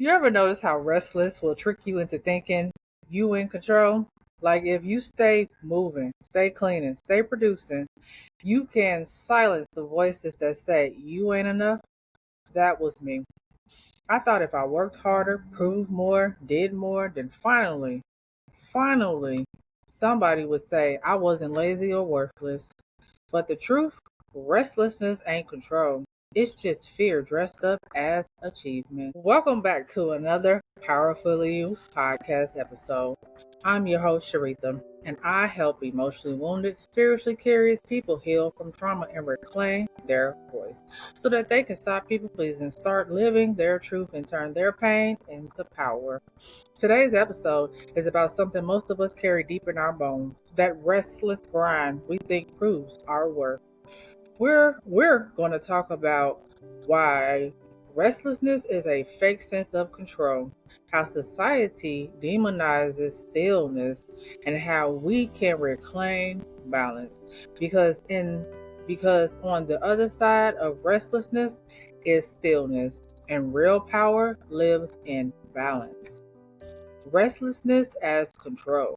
You ever notice how restless will trick you into thinking you in control? Like if you stay moving, stay cleaning, stay producing, you can silence the voices that say you ain't enough. That was me. I thought if I worked harder, proved more, did more, then finally, somebody would say I wasn't lazy or worthless. But the truth, restlessness ain't control. It's just fear dressed up as achievement. Welcome back to another Powerfully You podcast episode. I'm your host, Sharitha, and I help emotionally wounded, spiritually curious people heal from trauma and reclaim their voice so that they can stop people pleasing, start living their truth, and turn their pain into power. Today's episode is about something most of us carry deep in our bones, that restless grind we think proves our worth. We're going to talk about why restlessness is a fake sense of control, how society demonizes stillness, and how we can reclaim balance. Because on the other side of restlessness is stillness, and real power lives in balance. Restlessness as control.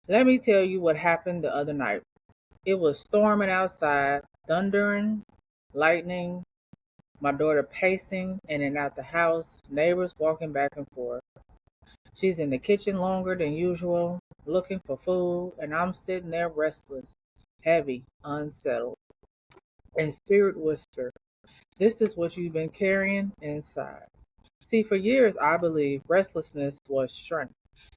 Let me tell you what happened the other night. It was storming outside, thundering, lightning, my daughter pacing in and out the house, neighbors walking back and forth. She's in the kitchen longer than usual, looking for food, and I'm sitting there restless, heavy, unsettled. And Spirit whispered, "This is what you've been carrying inside." See, for years I believed restlessness was strength.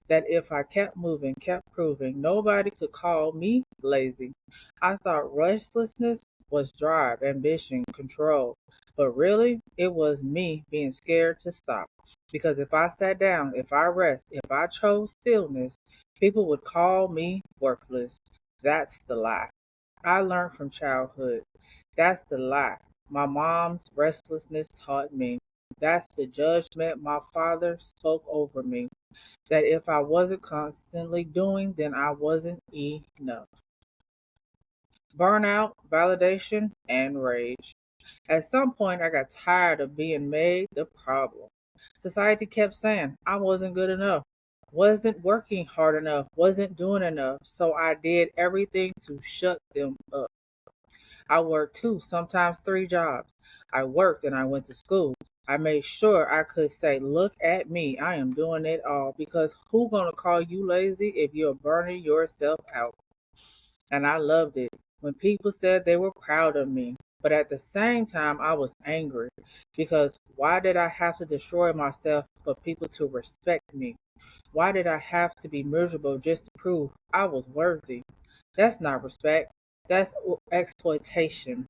That if I kept moving, kept proving, nobody could call me lazy. I thought restlessness was drive, ambition, control. But really, it was me being scared to stop. Because if I sat down, if I rest, if I chose stillness, people would call me worthless. That's the lie I learned from childhood. That's the lie my mom's restlessness taught me. That's the judgment my father spoke over me. That if I wasn't constantly doing, then I wasn't enough. Burnout, validation, and rage. At some point, I got tired of being made the problem. Society kept saying I wasn't good enough, wasn't working hard enough, wasn't doing enough, so I did everything to shut them up. I worked two, sometimes three jobs. I worked and I went to school. I made sure I could say, "Look at me, I am doing it all." Because who gonna call you lazy if you're burning yourself out? And I loved it when people said they were proud of me. But at the same time, I was angry because why did I have to destroy myself for people to respect me? Why did I have to be miserable just to prove I was worthy? That's not respect. That's exploitation.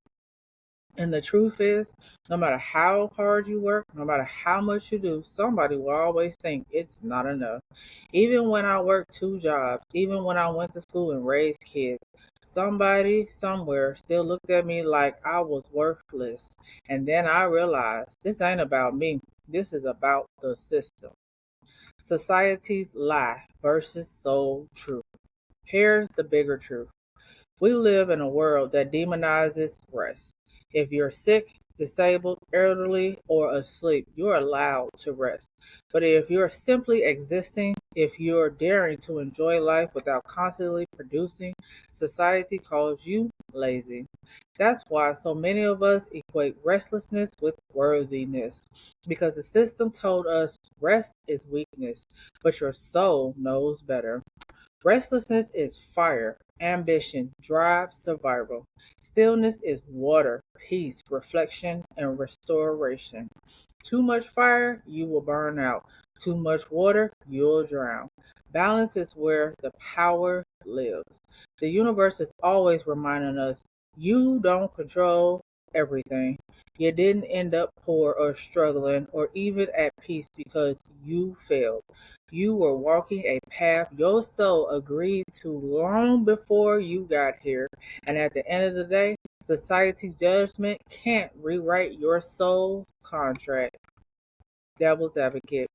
And the truth is, no matter how hard you work, no matter how much you do, somebody will always think it's not enough. Even when I worked two jobs, even when I went to school and raised kids, somebody somewhere still looked at me like I was worthless. And then I realized this ain't about me, this is about the system. Society's lie versus soul truth. Here's the bigger truth. We live in a world that demonizes rest. If you're sick, disabled, elderly, or asleep, you're allowed to rest. But if you're simply existing, if you're daring to enjoy life without constantly producing, society calls you lazy. That's why so many of us equate restlessness with worthiness. Because the system told us rest is weakness, but your soul knows better. Restlessness is fire, ambition, drive, survival. Stillness is water, peace, reflection, and restoration. Too much fire, you will burn out. Too much water, you'll drown. Balance is where the power lives. The universe is always reminding us you don't control everything. You didn't end up poor or struggling or even at peace because you failed. You were walking a path your soul agreed to long before you got here. And at the end of the day, society's judgment can't rewrite your soul's contract. Devil's advocate.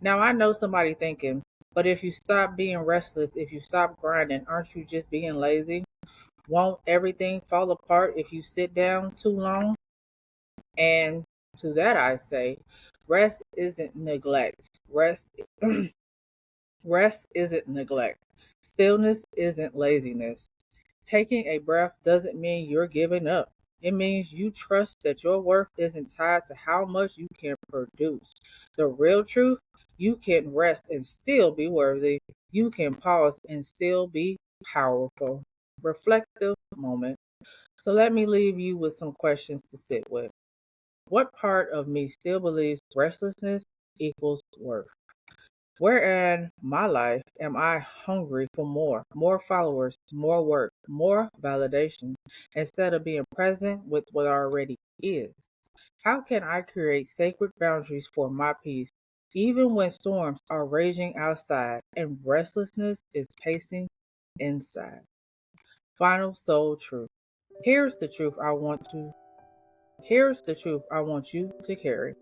Now, I know somebody thinking, but if you stop being restless, if you stop grinding, aren't you just being lazy? Won't everything fall apart if you sit down too long? And to that I say, Rest isn't neglect. Rest isn't neglect. Stillness isn't laziness. Taking a breath doesn't mean you're giving up. It means you trust that your worth isn't tied to how much you can produce. The real truth, you can rest and still be worthy. You can pause and still be powerful. Reflective moment. So let me leave you with some questions to sit with. What part of me still believes restlessness equals worth? Where in my life am I hungry for more? More followers, more work, more validation, instead of being present with what already is? How can I create sacred boundaries for my peace, even when storms are raging outside and restlessness is pacing inside? Final soul truth. Here's the truth I want to Here's the truth I want you to carry.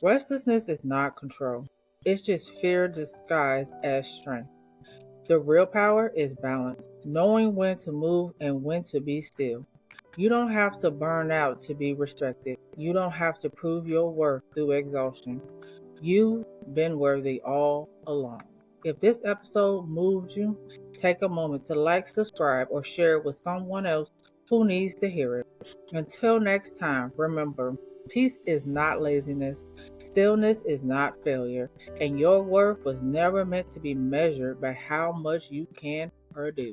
Restlessness is not control. It's just fear disguised as strength. The real power is balance, knowing when to move and when to be still. You don't have to burn out to be respected. You don't have to prove your worth through exhaustion. You've been worthy all along. If this episode moved you, take a moment to like, subscribe, or share it with someone else who needs to hear it. Until next time, remember, peace is not laziness, stillness is not failure, and your worth was never meant to be measured by how much you can produce.